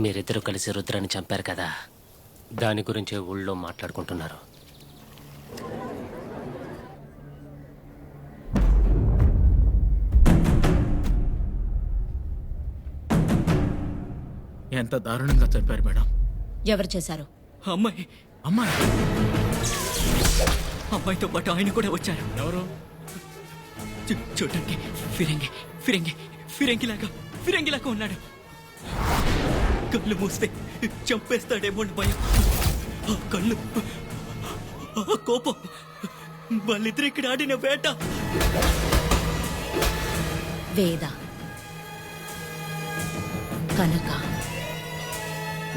మీరిద్దరూ కలిసి రుద్రాన్ని చంపారు కదా, దాని గురించే ఊళ్ళో మాట్లాడుకుంటున్నారు. ఎంత దారుణంగా చంపారు మేడం. ఎవరు చేశారు? అమ్మాయి అమ్మాయి అమ్మాయితో పాటు ఆయన కూడా వచ్చారు. ఎవరు? చూడండి, ఫిరంగిలాగా ఉన్నాడు. కళ్ళు మూస్తే చంపేస్తాడేమో భయం. ఆ కళ్ళు, ఆ కోపం, వాళ్ళిద్దరు ఇక్కడ ఆడిన వేట. వేద, కనక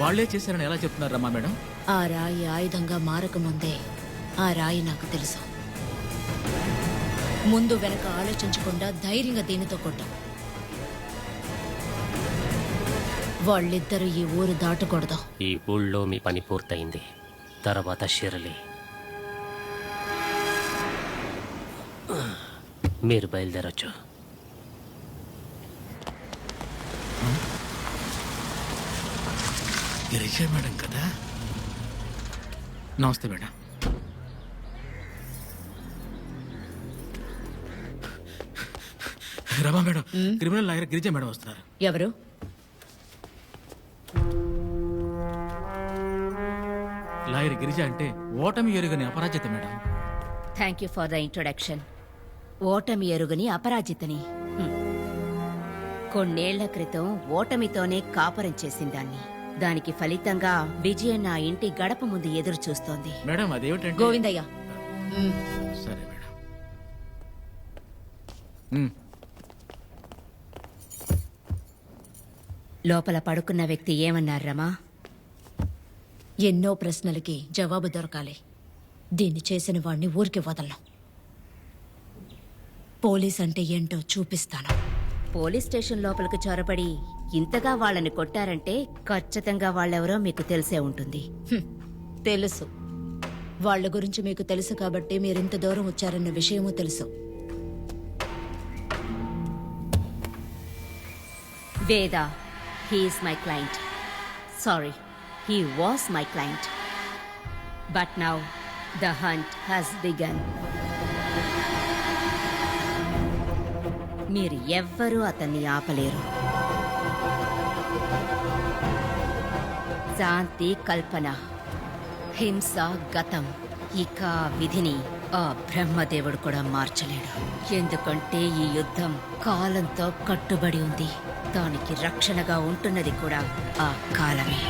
వాళ్లే చేశారని ఎలా చెప్తున్నారు రమ్మా మేడం? ఆ రాయి ఆయుధంగా మారకముందే ఆ రాయి నాకు తెలుసు. ముందు వెనక ఆలోచించకుండా ధైర్యంగా దీనితో కొట్టాం. వాళ్ళిద్దరూ ఈ ఊరు దాటకూడదు. ఈ ఊళ్ళో మీ పని పూర్తయింది. తర్వాత షిరలి, మీరు బయలుదేరొచ్చు. గిరిజ మేడం కదా? నమస్తే madam. Rama madam, criminal lawyer Girija madam వస్తున్నారు. ఎవరు? లాయర్ గిరిజ అంటే ఓటమి ఎరుగని Aparajita madam. Thank you for the introduction. ఓటమి ఎరుగని అపరాజితని. కొన్నేళ్ల క్రితం ఓటమితోనే కాపరం చేసిందాన్ని. దానికి ఫలితంగా విజయ నా ఇంటి గడప ముందు ఎదురు చూస్తోంది. మేడం అదేమిటంటే... గోవిందయ్య, సరే మేడం. లోపల పడుకున్న వ్యక్తి ఏమన్నారు రమా? ఎన్నో ప్రశ్నలకి జవాబు దొరకాలి. దీన్ని చేసిన వాడిని ఊరికి వదలను. పోలీస్ అంటే ఏంటో చూపిస్తాను. పోలీస్ స్టేషన్ లోపలికి చొరబడి ఇంతగా వాళ్ళని కొట్టారంటే ఖచ్చితంగా వాళ్ళెవరో మీకు తెలిసే ఉంటుంది. తెలుసు. వాళ్ళ గురించి మీకు తెలుసు కాబట్టి మీరింత దూరం వచ్చారన్న విషయమూ తెలుసు. వేద, he is my client. Sorry, he was my client. But now the hunt has begun. మీరు ఎవ్వరూ అతన్ని ఆపలేరు. శాంతి కల్పన, హింస గతం. ఇక విధిని ఆ బ్రహ్మదేవుడు కూడా మార్చలేడు. ఎందుకంటే ఈ యుద్ధం కాలంతో కట్టుబడి ఉంది. దానికి రక్షణగా ఉంటున్నది కూడా ఆ కాలమే.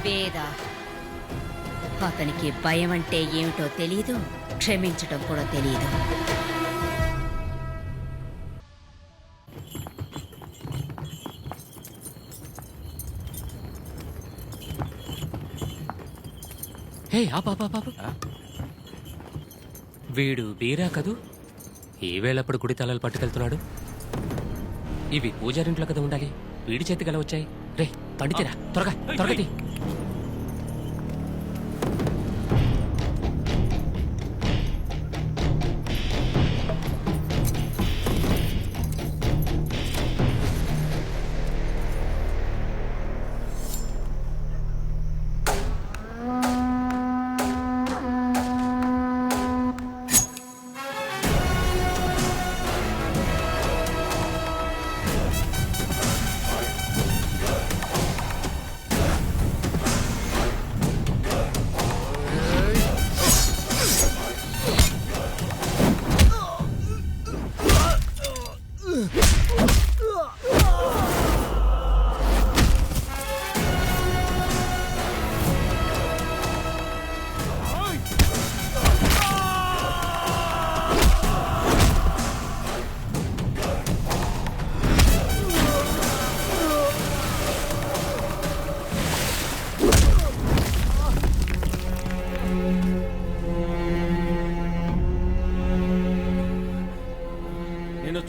వేద, అతనికి భయం అంటే ఏమిటో తెలీదు, క్షమించటం కూడా తెలీదు. హే ఆపా, వీడు బీరా కదూ? ఈ వేళప్పుడు గుడి తలలు పట్టుకెళ్తున్నాడు. ఇవి పూజారింట్లో కదా ఉండాలి. వీడి చేతి గల వచ్చాయి. రే పండితేరా, త్వరగా తీ.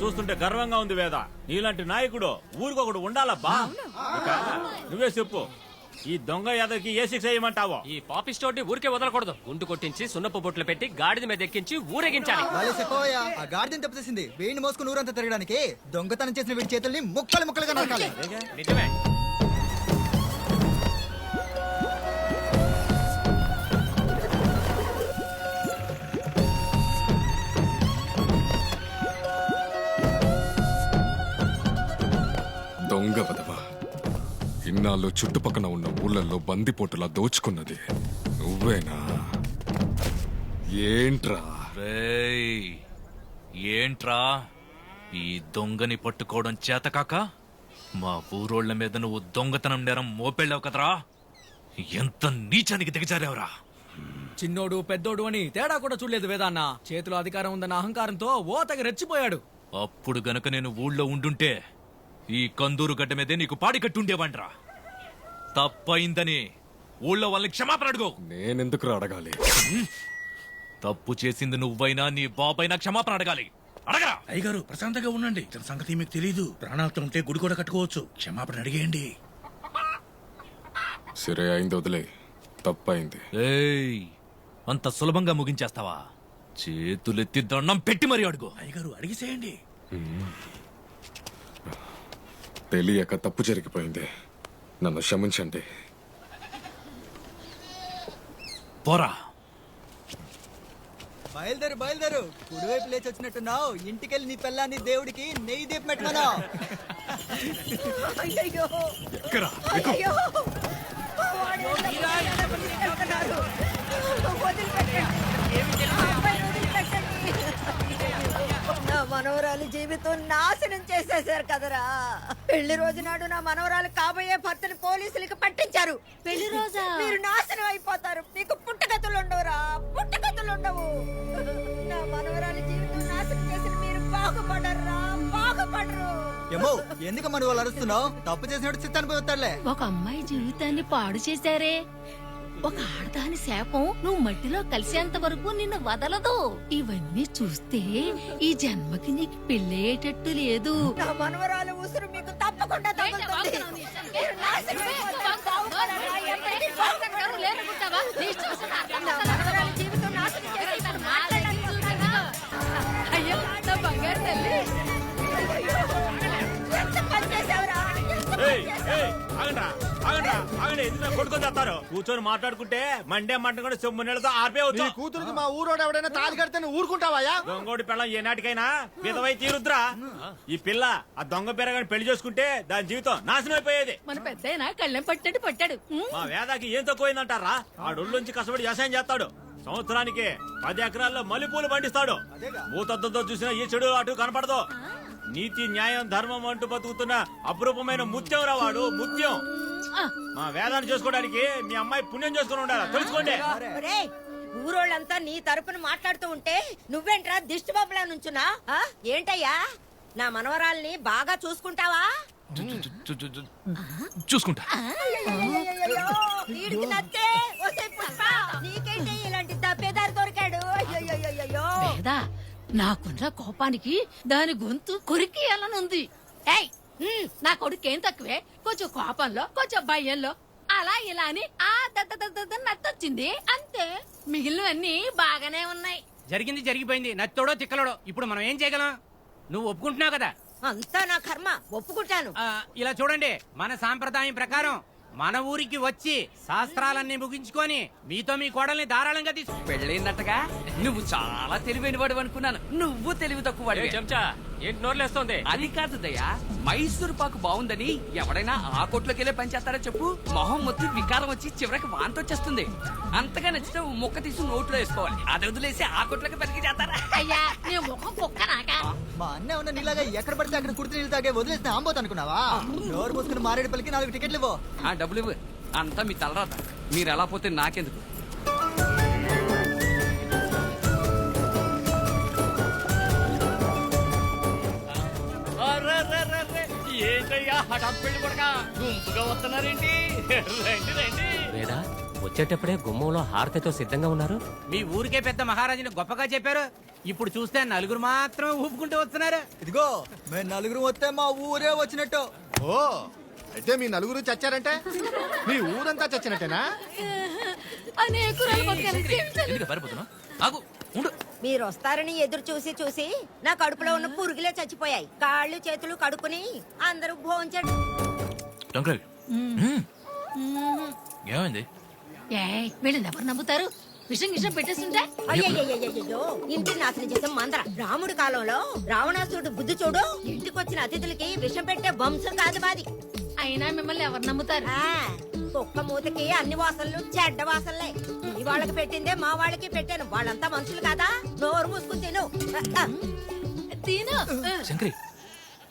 చూస్తుంటే గర్వంగా ఉంది వేద. నీలాంటి నాయకుడు ఊరికొకడు ఉండాలబ్బా. నువ్వే చెప్పు, ఈ దొంగ యాదవ్కి ఏ శిక్ష వేయమంటావో? ఈ పాపిస్టోర్ని ఊరికే వదలకూడదు. గుండు కొట్టించి సున్నపు బొట్లు పెట్టి గాడిద మీద ఎక్కించి ఊరేగించాలి. వాళ్ళే చెప్పవయ్యా, ఆ గాడిదని తప్పేసింది. వేడిని మోసుకుని ఊరంతా తిరగడానికి దొంగతనం చేసిన వీడి చేతుల్ని ముక్కలు ముక్కలుగా నరకాలి. నిజమే. దొంగ వదవా, ఇన్నాళ్ళు చుట్టుపక్కల ఉన్న ఊళ్ళల్లో బందిపోటులా దోచుకున్నది నువ్వేనా? ఏంట్రా? రేయ్, ఏంట్రా ఈ దొంగని పట్టుకోవడం చేతకాక మా ఊరోళ్ల మీద నువ్వు దొంగతనం నేరం మోపెళ్ళావు కదరా? ఎంత నీచానికి దిగజారావురా? చిన్నోడు పెద్దోడు అని తేడా కూడా చూడలేదు వేదాన్న. చేతిలో అధికారం ఉందన్న అహంకారంతో ఓతకి రెచ్చిపోయాడు. అప్పుడు గనక నేను ఊళ్ళో ఉండుంటే ఈ కందూరు గడ్డ మీదే నీకు పాడి కట్టుండేవాడ్రా. తప్పయిందని ఊళ్ళో వాళ్ళని క్షమాపణ అడుగు. నేనెందుకురా అడగాలి? తప్పు చేసింది నువ్వైనా నీ బాబైనా క్షమాపణ అడగాలి. అడగరా? అయ్యగారు ప్రశాంతంగా ఉండండి. ఇతని సంగతి మీకు తెలీదు. ప్రాణాలతో ఉంటే గుడి కూడా కట్టుకోవచ్చు. క్షమాపణ అడిగేయండి. సరే అయింది, వదిలే. తప్పయింది. ఏయ్, అంత సులభంగా ముగించేస్తావా? చేతులెత్తి దండం పెట్టి మరీ అడుగు. అయ్యగారు అడిగేసేయండి. తెలియక తప్పు జరిగిపోయింది, నన్ను క్షమించండి. పోరా. బయలుదేరు బయలుదేరు. కుడివైపు లేచి వచ్చినట్టున్నావు. ఇంటికెళ్ళి నీ పిల్లాన్ని దేవుడికి నెయ్యి దీపం పెట్టమను. ఎక్కరా? నా మనవరాలి జీవితం నాశనం చేసేశారు కదరా. పెళ్లి రోజు నాడు నా మనవరాలు కాబోయే భర్తని పోలీసులకి పట్టించారు. పెళ్లి రోజా మీరు నాశనం అయిపోతారు. మీకు పుట్టగతులు ఉండవురా, పుట్టగతులు ఉండవు. నా మనవరాలి జీవితం నాశనం చేసిన మీరు బాగుపడరా, బాగుపడరు. ఏమో ఎందుకు మన వాళ్ళు అరుస్తున్నావు? తప్పు చేసినట్టు చిత్తాన్ని పోతారులే. ఒక అమ్మాయి జీవితాన్ని పాడు చేశారే. ఒక ఆడదాని శాపం నువ్వు మట్టిలో కలిసేంత వరకు నిన్ను వదలదు. ఇవన్నీ చూస్తే ఈ జన్మకి నీకు పెళ్ళయ్యేటట్టు లేదు. నా మనవరాలు ఉసురు మీకు తప్పకుండా తగులుతుంది. మీరు నాశనం అయిపోతారు, బాగుపడరా, ఎప్పటికీ బాగుపడరు. నా మనవరాలి జీవితం నాశనం చేసేసారు. అయ్యో నా బంగారు తల్లి. ఎంత పని చేశావురా, ఎంత పని ఏయ్, చేశావు? ఏయ్, ఆగండ్రా, ఆగండ్రా, ఆగండి. ఎందుకు కొట్టుకొని చేస్తారు? కూర్చొని మాట్లాడుకుంటే మండే మంట కూడా సొమ్ము నీళ్ళతో ఆర్పేవచ్చు. కూతురికి మా ఊరోడు ఎవడైనా తాళి కడితే నువ్వు ఊరుకుంటావా? దొంగోడి పిల్లం ఏ నాటికైనా విధవై తీరుద్రా. ఈ పిల్ల ఆ దొంగ పిల్లగాని పెళ్లి చేసుకుంటే దాని జీవితం నాశనం అయిపోయేది. మన పెద్దయినా కళ్ళెం పట్టాడు పట్టాడు. మా వేదాకి ఏం తక్కువైందంటారా? ఆ డొల్లోంచి కష్టపడి వ్యవసాయం చేస్తాడు. సంవత్సరానికి 10 ఎకరాల్లో మల్లెపూలు పండిస్తాడు. భూతత్వంతో చూసిన ఈ చెడు అటు కనపడదు. నీతి న్యాయం ధర్మం అంటూ బతుకుతున్న అపురూపమైన ముత్యం రా వాడు, ముత్యం. మా వేదాన్ని చేసుకోవడానికి మీ అమ్మాయి పుణ్యం చేసుకుని ఉండాలి, తెలుసుకోండి. ఒరేయ్, ఊరోళ్ళంతా నీ తరపున మాట్లాడుతూ ఉంటే నువ్వేంట్రా దిష్టి బొమ్మలా నుంచున్నా? ఏంటయ్యా, నా మనవరాల్ని బాగా చూసుకుంటావా? చూసుకుంటా. అయ్యయ్యయ్యయ్యో, వీడికి నచ్చే. ఒసేయ్ పుష్ప, నీకేంటి ఇలాంటి తప్పేదారి దొరికాడు? అయ్యయ్యయ్యయ్యో. లేదా నాకున్న కోపానికి దాని గొంతు కొరికేయాలనుంది. ఏయ్, నా కొడుకేం తక్కువే. కొంచెం కోపంలో కొంచెం భయంలో అలా ఇలా అని ఆ నచ్చొచ్చింది అంతే. మిగిలినవన్నీ బాగానే ఉన్నాయి. జరిగింది జరిగిపోయింది. నచ్చోడో తిక్కలోడో ఇప్పుడు మనం ఏం చేయగలం? నువ్వు ఒప్పుకుంటున్నావు కదా? అంతా నా కర్మ, ఒప్పుకుంటాను. ఇలా చూడండి, మన సాంప్రదాయం ప్రకారం మన ఊరికి వచ్చి శాస్త్రాలన్నీ ముగించుకొని మీతో మీ కోడల్ని ధారాళంగా తీసు. పెళ్ళైందట్టగా నువ్వు చాలా తెలివైన వాడు అనుకున్నాను. నువ్వు తెలివి తక్కువ చెంచా ఏంటి నోర్లేస్తోంది? అది కాదు దయ్యా, మైసూరు పాకు బాగుందని ఎవడైనా ఆ కొట్లోకెళ్ళే పని చేస్తారో చెప్పు. మొహం మొత్తం వికారం వచ్చి చివరికి వాంతి వచ్చేస్తుంది. అంతగా నచ్చితే ముక్క తీసి నోట్లో వేసుకోవాలి. అది వదిలేసి ఆ కొట్లోకి పెరిగి చేస్తారా? అయ్యా నీ ముఖం కుక్క నాక. మా అన్న ఉన్న నీలాగా ఎక్కడ పడితే అక్కడ కుర్తి నీళ్ళు తాగే వదిలేస్తే ఆంబోతు అనుకున్నావా? నోరు మూసుకుని మారేడుపల్లికి 4 టికెట్లు ఇవ్వు. ఆ డబ్బులు ఇవ్వు. అంతా మీ తలరాత. మీరు ఎలా పోతే నాకెందుకు? ఏంటయ్యా హఠాత్ పెళ్లి కొడక గుంపుగా వస్తున్నారేంటి? రండి రండి. వేదా వచ్చేటప్పుడే గుమ్మంలో హారతితో సిద్ధంగా ఉన్నారు. మీ ఊరికే పెద్ద మహారాజుని గొప్పగా చెప్పారు. ఇప్పుడు చూస్తే నలుగురు మాత్రం ఊపుకుంటూ వస్తున్నారు. ఇదిగో మేము 4 వస్తే మా ఊరే వచ్చినట్టు. ఓ అయితే మీ నలుగురు చచ్చారంటే మీ ఊరంతా చచ్చినట్టేనా? ఎందుకు పారిపోతున్నావు? ఆగు, ఉండు. మీరు వస్తారని ఎదురు చూసి చూసి నా కడుపులో ఉన్న పురుగులే చచ్చిపోయాయి. కాళ్ళు చేతులు కడుక్కుని అందరూ భోంచండి. టంకాయ్. ఏమైంది? వీళ్ళని ఎవరు నమ్ముతారు? విషం గిషం పెట్టేస్తుంటే అయ్యయ్యయ్యయ్యో, ఇంటిని నాశనం చేసే మందర. రాముడి కాలంలో రావణాసురుడు బుద్ధి చూడు. ఇంటికొచ్చిన అతిథులకి విషం పెట్టే వంశం కాదు మాది. అయినా మిమ్మల్ని ఎవరు నమ్ముతారు? కుక్క మూతకి అన్ని వాసనలు చెడ్డ వాసనలే. మీ వాళ్ళకి పెట్టిందే మా వాళ్ళకి పెట్టాను. వాళ్ళంతా మనుషులు కాదా? నోరు మూసుకుని తిను. తిను. శంకరి,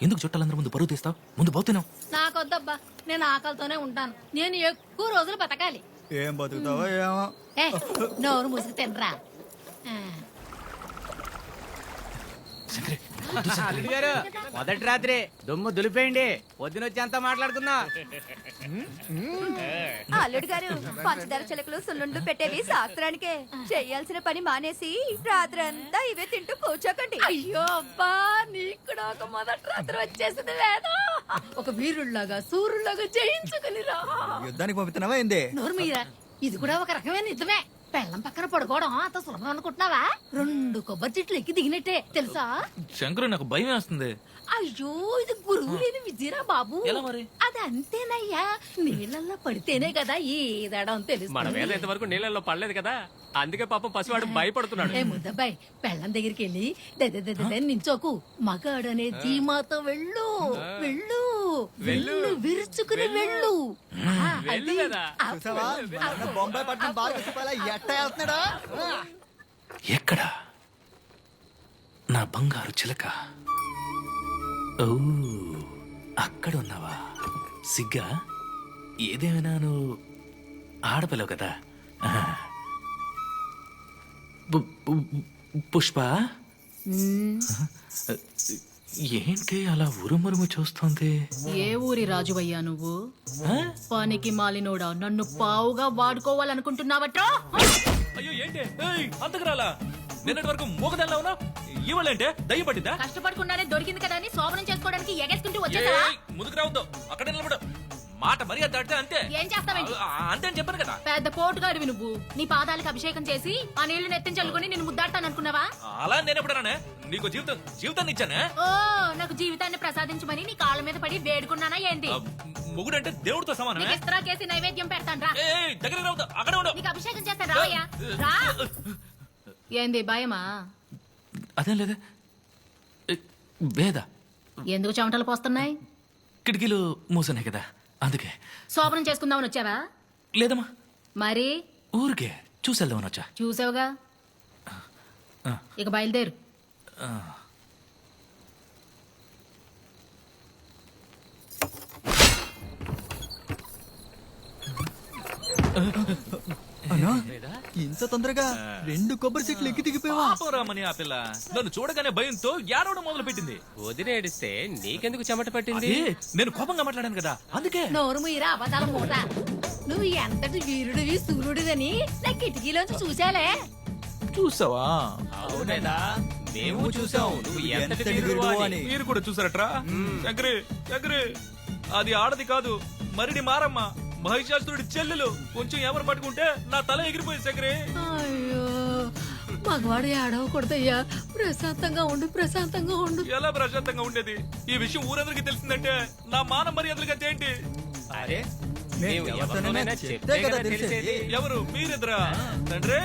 ఎందుకు చుట్టాలందరూ ముందు పరువు తీస్తావు? ముందు పోతున్నావు. నాకొద్దబ్బా, నేను ఆకలితోనే ఉంటాను. నేను ఎక్కువ రోజులు బతకాలి. ఏం బతుకుతావో ఏమో. నోరు మూసి తినరా. శంకరి, అల్లుడు గారు మొదటి రాత్రి దుమ్ము దులిపేయండి. పొద్దునొచ్చి అంతా మాట్లాడుకుందాం. అల్లుడు గారు, పంచదార చిలకలు సున్నుండు పెట్టేవి శాస్త్రానికే. చేయాల్సిన పని మానేసి రాత్రంతా ఇవే తింటూ కూర్చోకండి. అయ్యో అబ్బా, నీకు కూడా ఒక మొదటి రాత్రి వచ్చేసింది వేదో. ఒక వీరుళ్లాగా సూర్యులాగా జయించుకునిరా. యుద్ధానికి పంపుతున్నావా ఏంది? నోరు మీరా, ఇది కూడా ఒక రకమైన నిజమే. పెళ్ళం పక్కన పడుకోవడం అంత సులభం అనుకుంటున్నావా? 2 కొబ్బరి చెట్లు ఎక్కి దిగినట్టే తెలుసా? శంకరు, నాకు భయం వేస్తుంది. అయ్యో, ఇది గురువు లేని విద్యరా బాబు. ఎలా మరి? అది అంతేనయ్యా, నీళ్ళల్లో పడితేనే కదా ఏదడం తెలుసు. మన వేళ ఇంతవరకు నీళ్ళల్లో పడలేదు కదా, అందుకే పాపం పసివాడు భయపడుతున్నాడు. ఏ ముద్దబ్బాయి, పెళ్ళం దగ్గరికి వెళ్ళి దెదెదెదె నించోకు. మగాడనే ధీమాతో వెళ్ళు వెళ్ళు వెళ్ళు, విరుచుకుని వెళ్ళు. వెళ్ళు కదా. చూసావా? మన బొంబాయి పట్నం బాగా చెప్పాలా ఎట్ట వెళ్తున్నాడా? ఎక్కడ నా బంగారు చిలక? ఓ, అక్కడ ఉన్నావా? సిగ్గా? ఏదేమైనా నువ్వు ఆడపిల్లవు కదా. పుష్ప, ఏంటి అలా ఉరుమురుము చూస్తుంది? ఏ ఊరి రాజువయ్యా నువ్వు? పానికి మాలినోడా, నన్ను పావుగా వాడుకోవాలనుకుంటున్నావట్రా? అయ్యో, ఏంటి అంతకురాలా? నిన్నటి వరకు మూగదల్లా ఉన్నా, ఇవ్వాలంటే దయ్య పట్టిందా? కష్టపడకుండానే దొరికింది కదా అని శోభనం చేసుకోవడానికి ఎగేసుకుంటూ వచ్చేసా? ముందుకు రావద్దు, అక్కడ నిలబడు. మాట మరీ దాటితే అంతే. ఏం చేస్తావేంటి? అంతే అని చెప్పాను కదా. పెద్ద పోటుగాడివి నువ్వు. నీ పాదాలకు అభిషేకం చేసి ఆ నీళ్లు నెత్తిన చల్లుకొని నేను ముద్దాడతాననుకున్నావా? అలా నేనెప్పుడన్నానే? నీకు జీవితాన్ని ఇచ్చానే? ఓ, నాకు జీవితాన్ని ప్రసాదించమని నీ కాళ్ళ మీద పడి వేడుకున్నానా ఏంటి? మొగుడంటే దేవుడితో సమానమే. నీకు ఇస్త్రా కేసి నైవేద్యం పెడతాను రా. దగ్గర రావద్దు, అక్కడే ఉండు. నీకు అభిషేకం చేస్తాను రావయ్యా, రా. ఏంది భయమా? అదేం లేదా వేద. ఎందుకు చెమటలు పోస్తున్నాయి? కిటికీలు మూసున్నాయి కదా, అందుకే. శోభనం చేసుకుందామని వచ్చావా? లేదమ్మా, మరి ఊరికే చూసేద్దామని వచ్చా. చూసావుగా, ఇక బయలుదేరు. ఇంత తొందరగా 2 కొబ్బరి చెట్లు ఎక్కి దిగిపోయావా? రామని ఆ పిల్ల నన్ను చూడగానే భయంతో ఏడవడం మొదలు పెట్టింది. వదిలేడిస్తే నీకెందుకు చెమట పట్టింది? నేను కోపంగా మాట్లాడాను కదా, అందుకే. నోరు మీరా అబద్ధాల మూట. నువ్వు ఎంతటి వీరుడివి సూర్యుడివని నా కిటికీలోంచి చూసాలే. చూసావా? అవునేదా, మేము చూసాం. నువ్వు ఎంతటి ఎంతటి వీరుడు వీరుడు అని. అని. మీరు కూడా చూసారట్రా? శంకరి, శంకరి, అది ఆడది కాదు, మరిడి మారమ్మ, మహిషాసురుడి చెల్లెలు. కొంచెం ఎవరు పట్టుకుంటే నా తల ఎగిరిపోయింది శంకరి. అయ్యో, మగవాడు ఏడవకూడదయ్యా. ప్రశాంతంగా ఉండు, ప్రశాంతంగా ఉండు. ఎలా ప్రశాంతంగా ఉండేది? ఈ విషయం ఊరందరికి తెలిసిందంటే నా మాన మర్యాదలుగా ఏంటి? అరే, మేము మేము ఎవరితోనైనా ఎవరితోనైనా చెప్తే చెప్తే కదా కదా తెలిసేది. తెలిసేది. ఎవరు మీరెదురా? తండ్రి,